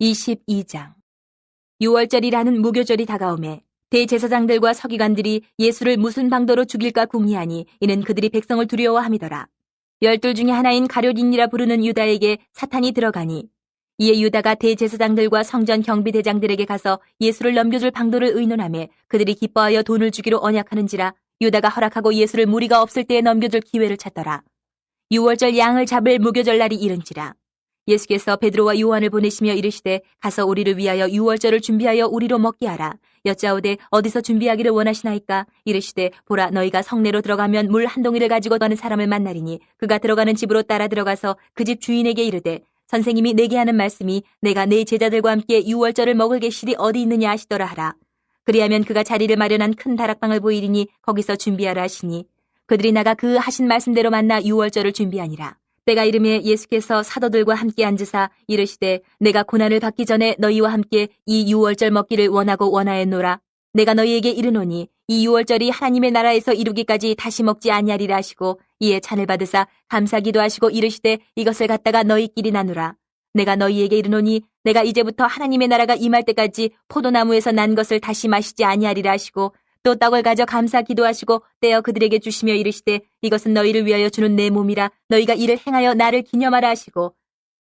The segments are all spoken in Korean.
22장. 유월절이라는 무교절이 다가오매 대제사장들과 서기관들이 예수를 무슨 방도로 죽일까 궁리하니 이는 그들이 백성을 두려워함이더라. 12 중에 하나인 가룟인이라 부르는 유다에게 사탄이 들어가니 이에 유다가 대제사장들과 성전 경비대장들에게 가서 예수를 넘겨줄 방도를 의논하며 그들이 기뻐하여 돈을 주기로 언약하는지라. 유다가 허락하고 예수를 무리가 없을 때에 넘겨줄 기회를 찾더라. 유월절 양을 잡을 무교절 날이 이른지라. 예수께서 베드로와 요한을 보내시며 이르시되 가서 우리를 위하여 유월절을 준비하여 우리로 먹게 하라. 여짜오되 어디서 준비하기를 원하시나이까? 이르시되 보라, 너희가 성내로 들어가면 물 한 동이를 가지고 가는 사람을 만나리니 그가 들어가는 집으로 따라 들어가서 그 집 주인에게 이르되 선생님이 내게 하는 말씀이 내가 내 제자들과 함께 유월절을 먹을 계실이 어디 있느냐 하시더라 하라. 그리하면 그가 자리를 마련한 큰 다락방을 보이리니 거기서 준비하라 하시니 그들이 나가 그 하신 말씀대로 만나 유월절을 준비하니라. 때가 이르매 예수께서 사도들과 함께 앉으사 이르시되 내가 고난을 받기 전에 너희와 함께 이 유월절 먹기를 원하고 원하였노라. 내가 너희에게 이르노니 이 유월절이 하나님의 나라에서 이루기까지 다시 먹지 아니하리라 하시고 이에 잔을 받으사 감사기도 하시고 이르시되 이것을 갖다가 너희끼리 나누라. 내가 너희에게 이르노니 내가 이제부터 하나님의 나라가 임할 때까지 포도나무에서 난 것을 다시 마시지 아니하리라 하시고 또 떡을 가져 감사 기도하시고 떼어 그들에게 주시며 이르시되 이것은 너희를 위하여 주는 내 몸이라. 너희가 이를 행하여 나를 기념하라 하시고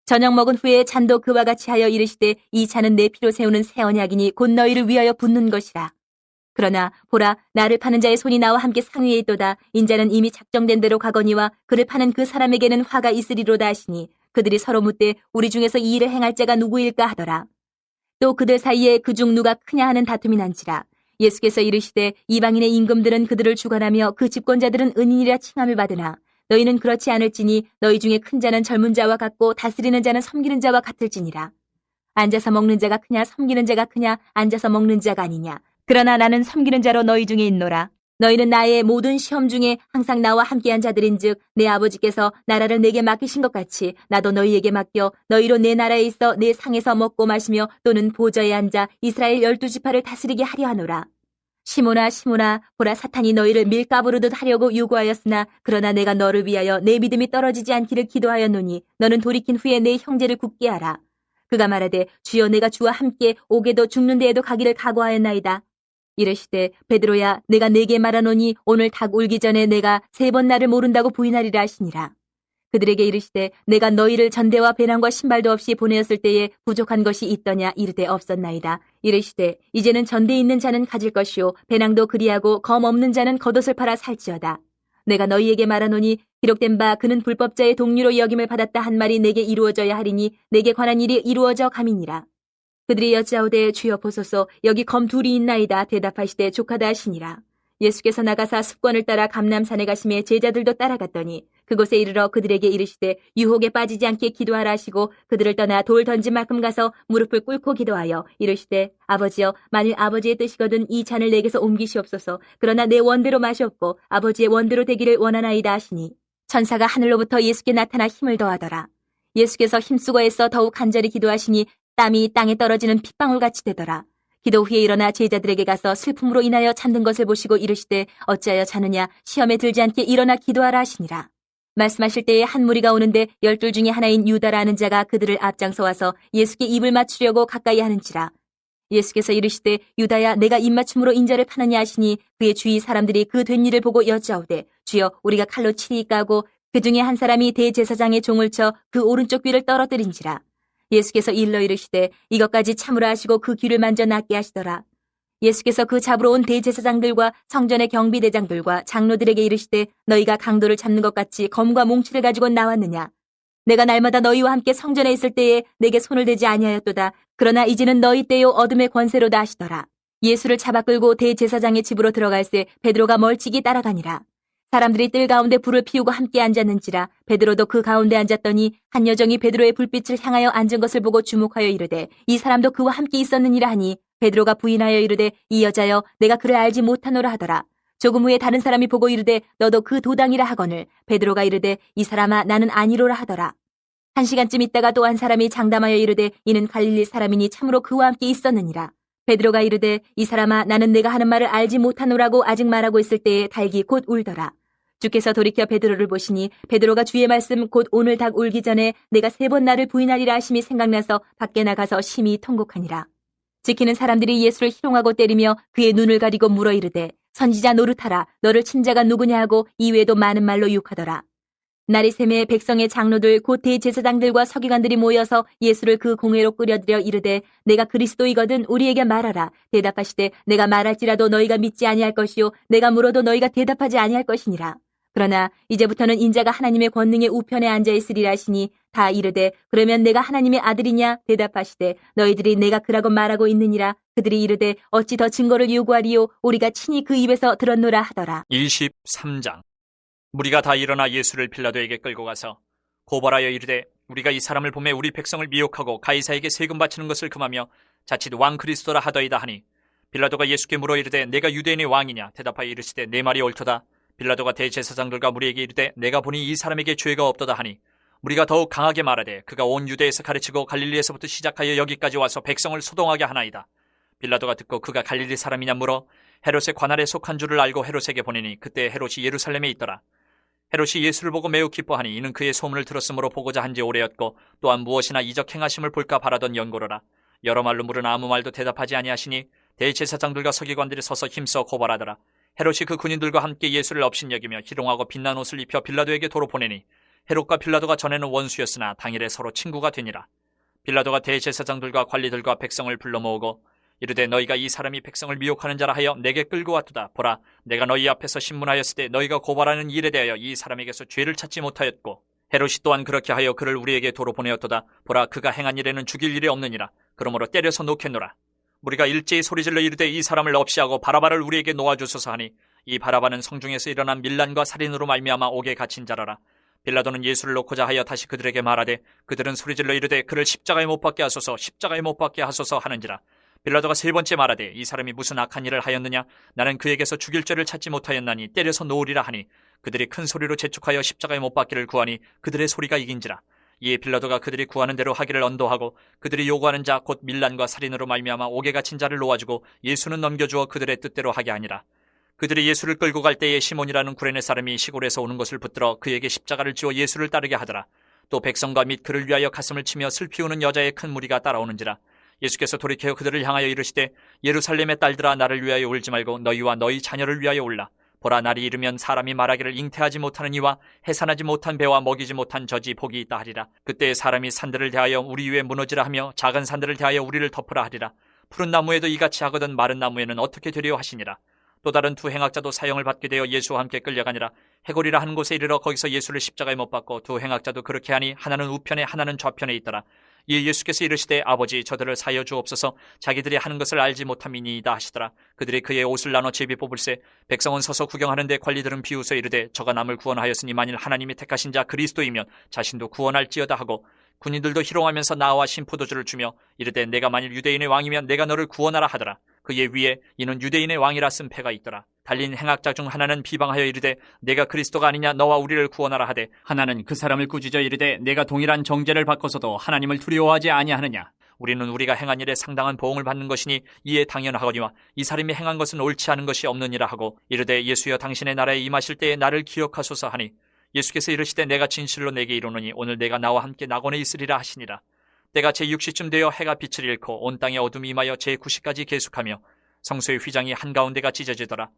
저녁 먹은 후에 잔도 그와 같이 하여 이르시되 이 잔은 내 피로 세우는 새 언약이니 곧 너희를 위하여 붓는 것이라. 그러나 보라, 나를 파는 자의 손이 나와 함께 상위에 있도다. 인자는 이미 작정된 대로 가거니와 그를 파는 그 사람에게는 화가 있으리로다 하시니 그들이 서로 묻되 우리 중에서 이 일을 행할 자가 누구일까 하더라. 또 그들 사이에 그중 누가 크냐 하는 다툼이 난지라. 예수께서 이르시되 이방인의 임금들은 그들을 주관하며 그 집권자들은 은인이라 칭함을 받으나 너희는 그렇지 않을지니 너희 중에 큰 자는 젊은 자와 같고 다스리는 자는 섬기는 자와 같을지니라. 앉아서 먹는 자가 크냐 섬기는 자가 크냐? 앉아서 먹는 자가 아니냐. 그러나 나는 섬기는 자로 너희 중에 있노라. 너희는 나의 모든 시험 중에 항상 나와 함께한 자들인즉 내 아버지께서 나라를 내게 맡기신 것 같이 나도 너희에게 맡겨 너희로 내 나라에 있어 내 상에서 먹고 마시며 또는 보좌에 앉아 이스라엘 12지파를 다스리게 하려 하노라. 시몬아 시몬아, 보라, 사탄이 너희를 밀가부르듯 하려고 요구하였으나 그러나 내가 너를 위하여 내 믿음이 떨어지지 않기를 기도하였노니 너는 돌이킨 후에 내 형제를 굳게 하라. 그가 말하되 주여, 내가 주와 함께 옥에도 죽는 데에도 가기를 각오하였나이다. 이르시되 베드로야, 내가 네게 말하노니 오늘 닭 울기 전에 내가 3번 나를 모른다고 부인하리라 하시니라. 그들에게 이르시되 내가 너희를 전대와 배낭과 신발도 없이 보내었을 때에 부족한 것이 있더냐? 이르되 없었나이다. 이르시되 이제는 전대에 있는 자는 가질 것이요 배낭도 그리하고 검 없는 자는 겉옷을 팔아 살지어다. 내가 너희에게 말하노니 기록된 바 그는 불법자의 동류로 여김을 받았다 한 말이 내게 이루어져야 하리니 내게 관한 일이 이루어져 감이니라. 그들이 여짜오되 주여 보소서, 여기 검 2이 있나이다. 대답하시되 족하다 하시니라. 예수께서 나가사 습관을 따라 감람산에 가시매 제자들도 따라갔더니 그곳에 이르러 그들에게 이르시되 유혹에 빠지지 않게 기도하라 하시고 그들을 떠나 돌 던진 만큼 가서 무릎을 꿇고 기도하여 이르시되 아버지여, 만일 아버지의 뜻이거든 이 잔을 내게서 옮기시옵소서. 그러나 내 원대로 마시옵고 아버지의 원대로 되기를 원하나이다 하시니 천사가 하늘로부터 예수께 나타나 힘을 더하더라. 예수께서 힘쓰고 애써 더욱 간절히 기도하시니 땀이 땅에 떨어지는 핏방울같이 되더라. 기도 후에 일어나 제자들에게 가서 슬픔으로 인하여 잠든 것을 보시고 이르시되 어찌하여 자느냐? 시험에 들지 않게 일어나 기도하라 하시니라. 말씀하실 때에 한 무리가 오는데 12 중에 하나인 유다라는 자가 그들을 앞장서 와서 예수께 입을 맞추려고 가까이 하는지라. 예수께서 이르시되 유다야, 내가 입맞춤으로 인자를 파느냐 하시니 그의 주위 사람들이 그 된 일을 보고 여짜오되 주여, 우리가 칼로 치리까 하고 그 중에 한 사람이 대제사장의 종을 쳐 그 오른쪽 귀를 떨어뜨린지라. 예수께서 일러 이르시되 이것까지 참으라 하시고 그 귀를 만져 낫게 하시더라. 예수께서 그 잡으러 온 대제사장들과 성전의 경비대장들과 장로들에게 이르시되 너희가 강도를 잡는 것 같이 검과 몽치를 가지고 나왔느냐? 내가 날마다 너희와 함께 성전에 있을 때에 내게 손을 대지 아니하였도다. 그러나 이제는 너희 때요 어둠의 권세로다 하시더라. 예수를 잡아 끌고 대제사장의 집으로 들어갈새 베드로가 멀찍이 따라가니라. 사람들이 뜰 가운데 불을 피우고 함께 앉았는지라. 베드로도 그 가운데 앉았더니 한 여종이 베드로의 불빛을 향하여 앉은 것을 보고 주목하여 이르되 이 사람도 그와 함께 있었느니라 하니 베드로가 부인하여 이르되 이 여자여, 내가 그를 알지 못하노라 하더라. 조금 후에 다른 사람이 보고 이르되 너도 그 도당이라 하거늘 베드로가 이르되 이 사람아, 나는 아니로라 하더라. 1시간쯤 있다가 또 한 사람이 장담하여 이르되 이는 갈릴리 사람이니 참으로 그와 함께 있었느니라. 베드로가 이르되 이 사람아, 나는 내가 하는 말을 알지 못하노라고 아직 말하고 있을 때에 닭이 곧 울더라. 주께서 돌이켜 베드로를 보시니 베드로가 주의 말씀 곧 오늘 닭 울기 전에 내가 3번 나를 부인하리라 하심이 생각나서 밖에 나가서 심히 통곡하니라. 지키는 사람들이 예수를 희롱하고 때리며 그의 눈을 가리고 물어 이르되 선지자 노릇하라 너를 친 자가 누구냐 하고 이외에도 많은 말로 유혹하더라. 날이 새매 백성의 장로들 곧 대제사장들과 서기관들이 모여서 예수를 그 공회로 끌어들여 이르되 내가 그리스도이거든 우리에게 말하라. 대답하시되 내가 말할지라도 너희가 믿지 아니할 것이요 내가 물어도 너희가 대답하지 아니할 것이니라. 그러나 이제부터는 인자가 하나님의 권능의 우편에 앉아 있으리라 하시니 다 이르되 그러면 내가 하나님의 아들이냐 대답하시되 너희들이 내가 그라고 말하고 있느니라. 그들이 이르되 어찌 더 증거를 요구하리요 우리가 친히 그 입에서 들었노라 하더라. 23장. 무리가 다 일어나 예수를 빌라도에게 끌고 가서 고발하여 이르되 우리가 이 사람을 보매 우리 백성을 미혹하고 가이사에게 세금 바치는 것을 금하며 자칫 왕 그리스도라 하더이다 하니 빌라도가 예수께 물어 이르되 내가 유대인의 왕이냐 대답하여 이르시되 내 말이 옳도다. 빌라도가 대제사장들과 무리에게 이르되 내가 보니 이 사람에게 죄가 없도다 하니 무리가 더욱 강하게 말하되 그가 온 유대에서 가르치고 갈릴리에서부터 시작하여 여기까지 와서 백성을 소동하게 하나이다. 빌라도가 듣고 그가 갈릴리 사람이냐 물어 헤롯의 관할에 속한 줄을 알고 헤롯에게 보내니 그때 헤롯이 예루살렘에 있더라. 헤롯이 예수를 보고 매우 기뻐하니 이는 그의 소문을 들었으므로 보고자 한지 오래였고 또한 무엇이나 이적 행하심을 볼까 바라던 연고로라. 여러 말로 물으나 아무 말도 대답하지 아니하시니 대제사장들과 서기관들이 서서 힘써 고발하더라. 헤롯이 그 군인들과 함께 예수를 업신여기며 희롱하고 빛난 옷을 입혀 빌라도에게 도로 보내니 헤롯과 빌라도가 전에는 원수였으나 당일에 서로 친구가 되니라. 빌라도가 대제사장들과 관리들과 백성을 불러 모으고 이르되 너희가 이 사람이 백성을 미혹하는 자라 하여 내게 끌고 왔도다. 보라 내가 너희 앞에서 신문하였을 때 너희가 고발하는 일에 대하여 이 사람에게서 죄를 찾지 못하였고 헤롯이 또한 그렇게 하여 그를 우리에게 도로 보내었도다. 보라 그가 행한 일에는 죽일 일이 없느니라. 그러므로 때려서 놓겠노라. 우리가 일제히 소리질러 이르되 이 사람을 없이하고 바라바를 우리에게 놓아주소서 하니 이 바라바는 성중에서 일어난 밀란과 살인으로 말미암아 옥에 갇힌 자라라. 빌라도는 예수를 놓고자 하여 다시 그들에게 말하되 그들은 소리질러 이르되 그를 십자가에 못 박게 하소서 십자가에 못 박게 하소서 하는지라. 빌라도가 3번째 말하되 이 사람이 무슨 악한 일을 하였느냐 나는 그에게서 죽일 죄를 찾지 못하였나니 때려서 놓으리라 하니 그들이 큰 소리로 재촉하여 십자가에 못 박기를 구하니 그들의 소리가 이긴지라. 이에 빌라도가 그들이 구하는 대로 하기를 언도하고 그들이 요구하는 자 곧 밀란과 살인으로 말미암아 옥에 갇힌 자를 놓아주고 예수는 넘겨주어 그들의 뜻대로 하게 하니라. 그들이 예수를 끌고 갈 때에 시몬이라는 구레네 사람이 시골에서 오는 것을 붙들어 그에게 십자가를 지어 예수를 따르게 하더라. 또 백성과 및 그를 위하여 가슴을 치며 슬피 우는 여자의 큰 무리가 따라오는지라. 예수께서 돌이켜 그들을 향하여 이르시되 예루살렘의 딸들아 나를 위하여 울지 말고 너희와 너희 자녀를 위하여 울라. 보라 날이 이르면 사람이 말하기를 잉태하지 못하는 이와 해산하지 못한 배와 먹이지 못한 젖이 복이 있다 하리라. 그때 사람이 산들을 대하여 우리 위에 무너지라 하며 작은 산들을 대하여 우리를 덮으라 하리라. 푸른 나무에도 이같이 하거든 마른 나무에는 어떻게 되리요 하시니라. 또 다른 두 행악자도 사형을 받게 되어 예수와 함께 끌려가니라. 해골이라 하는 곳에 이르러 거기서 예수를 십자가에 못 박고 두 행악자도 그렇게 하니 하나는 우편에 하나는 좌편에 있더라. 이에 예수께서 이르시되 아버지 저들을 사여 주옵소서 자기들이 하는 것을 알지 못함이니이다 하시더라. 그들이 그의 옷을 나눠 제비 뽑을세 백성은 서서 구경하는데 관리들은 비웃어 이르되 저가 남을 구원하였으니 만일 하나님이 택하신 자 그리스도이면 자신도 구원할지어다 하고 군인들도 희롱하면서 나와 신포도주를 주며 이르되 내가 만일 유대인의 왕이면 내가 너를 구원하라 하더라. 그의 위에 이는 유대인의 왕이라 쓴 패가 있더라. 달린 행악자 중 하나는 비방하여 이르되 내가 그리스도가 아니냐 너와 우리를 구원하라 하되 하나는 그 사람을 꾸짖어 이르되 내가 동일한 정죄를 받고서도 하나님을 두려워하지 아니하느냐. 우리는 우리가 행한 일에 상당한 보응을 받는 것이니 이에 당연하거니와 이 사람이 행한 것은 옳지 않은 것이 없느니라 하고 이르되 예수여 당신의 나라에 임하실 때에 나를 기억하소서 하니 예수께서 이르시되 내가 진실로 내게 이르노니 오늘 내가 나와 함께 낙원에 있으리라 하시니라. 때가 제6시쯤 되어 해가 빛을 잃고 온 땅에 어둠이 임하여 제9시까지 계속하며 성소의 휘장이 한가운데가 찢어지더라.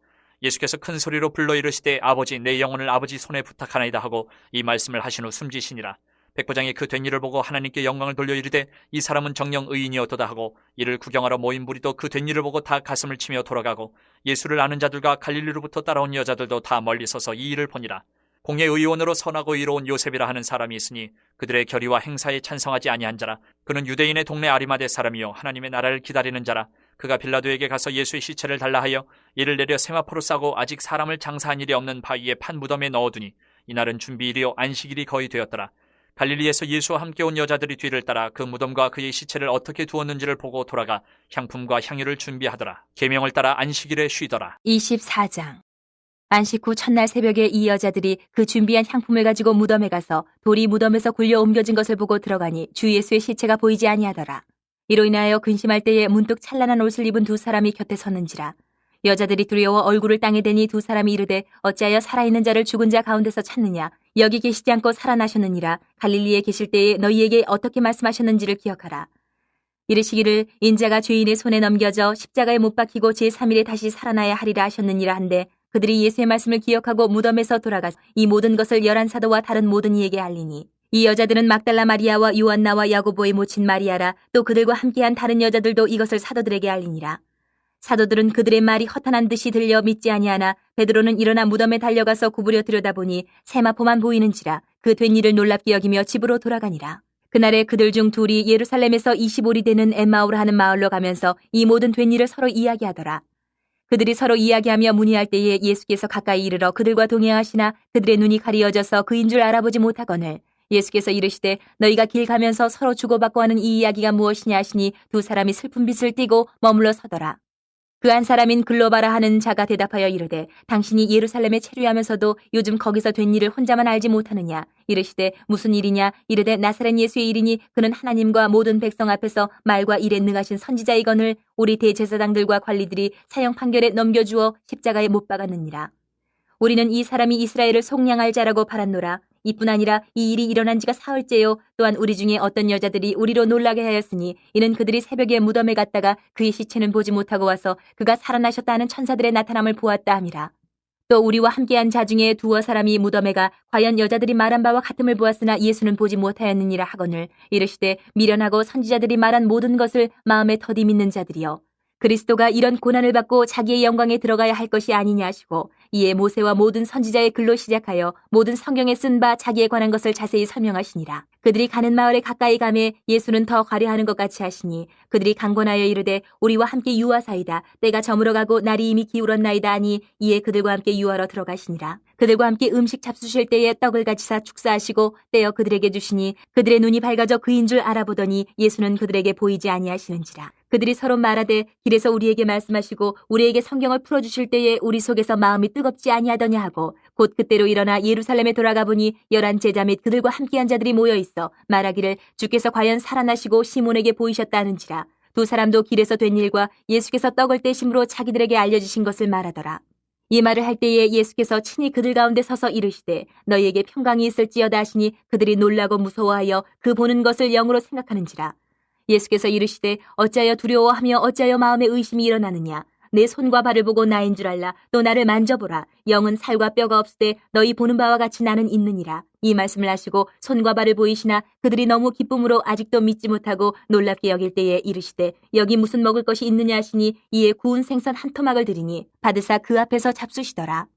예수께서 큰 소리로 불러 이르시되 아버지 내 영혼을 아버지 손에 부탁하나이다 하고 이 말씀을 하신 후 숨지시니라. 백부장이 그 된 일을 보고 하나님께 영광을 돌려 이르되 이 사람은 정녕 의인이었도다 하고 이를 구경하러 모인 무리도 그 된 일을 보고 다 가슴을 치며 돌아가고 예수를 아는 자들과 갈릴리로부터 따라온 여자들도 다 멀리 서서 이 일을 보니라. 공예 의원으로 선하고 의로운 요셉이라 하는 사람이 있으니 그들의 결의와 행사에 찬성하지 아니한 자라. 그는 유대인의 동네 아리마대 사람이요 하나님의 나라를 기다리는 자라. 그가 빌라도에게 가서 예수의 시체를 달라 하여 이를 내려 세마포로 싸고 아직 사람을 장사한 일이 없는 바위에 판 무덤에 넣어두니 이날은 준비일이요 안식일이 거의 되었더라. 갈릴리에서 예수와 함께 온 여자들이 뒤를 따라 그 무덤과 그의 시체를 어떻게 두었는지를 보고 돌아가 향품과 향유를 준비하더라. 계명을 따라 안식일에 쉬더라. 24장. 안식 후 첫날 새벽에 이 여자들이 그 준비한 향품을 가지고 무덤에 가서 돌이 무덤에서 굴려 옮겨진 것을 보고 들어가니 주 예수의 시체가 보이지 아니하더라. 이로 인하여 근심할 때에 문득 찬란한 옷을 입은 두 사람이 곁에 섰는지라. 여자들이 두려워 얼굴을 땅에 대니 두 사람이 이르되 어찌하여 살아있는 자를 죽은 자 가운데서 찾느냐. 여기 계시지 않고 살아나셨느니라. 갈릴리에 계실 때에 너희에게 어떻게 말씀하셨는지를 기억하라. 이르시기를 인자가 죄인의 손에 넘겨져 십자가에 못 박히고 제3일에 다시 살아나야 하리라 하셨느니라 한데 그들이 예수의 말씀을 기억하고 무덤에서 돌아가서 이 모든 것을 11사도와 다른 모든 이에게 알리니 이 여자들은 막달라 마리아와 요한나와 야고보의 모친 마리아라. 또 그들과 함께한 다른 여자들도 이것을 사도들에게 알리니라. 사도들은 그들의 말이 허탄한 듯이 들려 믿지 아니하나 베드로는 일어나 무덤에 달려가서 구부려 들여다보니 세마포만 보이는지라. 그 된 일을 놀랍게 여기며 집으로 돌아가니라. 그날에 그들 중 둘이 예루살렘에서 25리 되는 엠마오라 하는 마을로 가면서 이 모든 된 일을 서로 이야기하더라. 그들이 서로 이야기하며 문의할 때에 예수께서 가까이 이르러 그들과 동행하시나 그들의 눈이 가리어져서 그인 줄 알아보지 못하거늘 예수께서 이르시되 너희가 길 가면서 서로 주고받고 하는 이 이야기가 무엇이냐 하시니 두 사람이 슬픈 빛을 띠고 머물러 서더라. 그 한 사람인 글로바라 하는 자가 대답하여 이르되 당신이 예루살렘에 체류하면서도 요즘 거기서 된 일을 혼자만 알지 못하느냐. 이르시되 무슨 일이냐. 이르되 나사렛 예수의 일이니 그는 하나님과 모든 백성 앞에서 말과 일에 능하신 선지자이거늘 우리 대제사장들과 관리들이 사형 판결에 넘겨주어 십자가에 못 박았느니라. 우리는 이 사람이 이스라엘을 속량할 자라고 바랐노라. 이뿐 아니라 이 일이 일어난 지가 사흘째요. 또한 우리 중에 어떤 여자들이 우리로 놀라게 하였으니 이는 그들이 새벽에 무덤에 갔다가 그의 시체는 보지 못하고 와서 그가 살아나셨다 하는 천사들의 나타남을 보았다 함이라. 또 우리와 함께한 자 중에 두어 사람이 무덤에 가 과연 여자들이 말한 바와 같음을 보았으나 예수는 보지 못하였느니라 하거늘 이르시되 미련하고 선지자들이 말한 모든 것을 마음에 더디 믿는 자들이여. 그리스도가 이런 고난을 받고 자기의 영광에 들어가야 할 것이 아니냐 하시고 이에 모세와 모든 선지자의 글로 시작하여 모든 성경에 쓴 바 자기에 관한 것을 자세히 설명하시니라. 그들이 가는 마을에 가까이 가매 예수는 더 가려하는 것 같이 하시니 그들이 강권하여 이르되 우리와 함께 유하사이다. 때가 저물어 가고 날이 이미 기울었나이다 하니 이에 그들과 함께 유하러 들어가시니라. 그들과 함께 음식 잡수실 때에 떡을 가지사 축사하시고 떼어 그들에게 주시니 그들의 눈이 밝아져 그인 줄 알아보더니 예수는 그들에게 보이지 아니하시는지라. 그들이 서로 말하되 길에서 우리에게 말씀하시고 우리에게 성경을 풀어주실 때에 우리 속에서 마음이 뜨겁지 아니하더냐 하고 곧 그때로 일어나 예루살렘에 돌아가 보니 11 제자 및 그들과 함께한 자들이 모여 있어 말하기를 주께서 과연 살아나시고 시몬에게 보이셨다는지라. 두 사람도 길에서 된 일과 예수께서 떡을 떼심으로 자기들에게 알려주신 것을 말하더라. 이 말을 할 때에 예수께서 친히 그들 가운데 서서 이르시되 너희에게 평강이 있을지어다 하시니 그들이 놀라고 무서워하여 그 보는 것을 영으로 생각하는지라. 예수께서 이르시되 어찌하여 두려워하며 어찌하여 마음에 의심이 일어나느냐. 내 손과 발을 보고 나인 줄 알라. 또 나를 만져보라. 영은 살과 뼈가 없으되 너희 보는 바와 같이 나는 있느니라. 이 말씀을 하시고 손과 발을 보이시나 그들이 너무 기쁨으로 아직도 믿지 못하고 놀랍게 여길 때에 이르시되 여기 무슨 먹을 것이 있느냐 하시니 이에 구운 생선 한 토막을 드리니 받으사 그 앞에서 잡수시더라.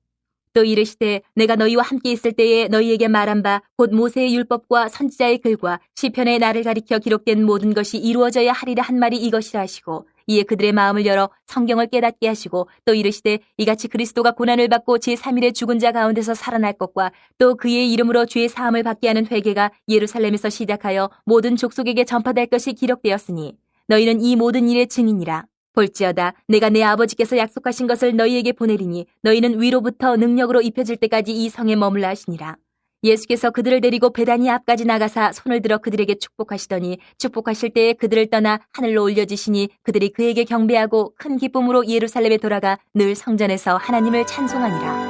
또 이르시되 내가 너희와 함께 있을 때에 너희에게 말한 바 곧 모세의 율법과 선지자의 글과 시편에 나를 가리켜 기록된 모든 것이 이루어져야 하리라 한 말이 이것이라 하시고 이에 그들의 마음을 열어 성경을 깨닫게 하시고 또 이르시되 이같이 그리스도가 고난을 받고 제3일에 죽은 자 가운데서 살아날 것과 또 그의 이름으로 죄 사함을 받게 하는 회개가 예루살렘에서 시작하여 모든 족속에게 전파될 것이 기록되었으니 너희는 이 모든 일의 증인이라. 볼지어다 내가 내 아버지께서 약속하신 것을 너희에게 보내리니 너희는 위로부터 능력으로 입혀질 때까지 이 성에 머물라 하시니라. 예수께서 그들을 데리고 베다니 앞까지 나가사 손을 들어 그들에게 축복하시더니 축복하실 때에 그들을 떠나 하늘로 올려지시니 그들이 그에게 경배하고 큰 기쁨으로 예루살렘에 돌아가 늘 성전에서 하나님을 찬송하니라.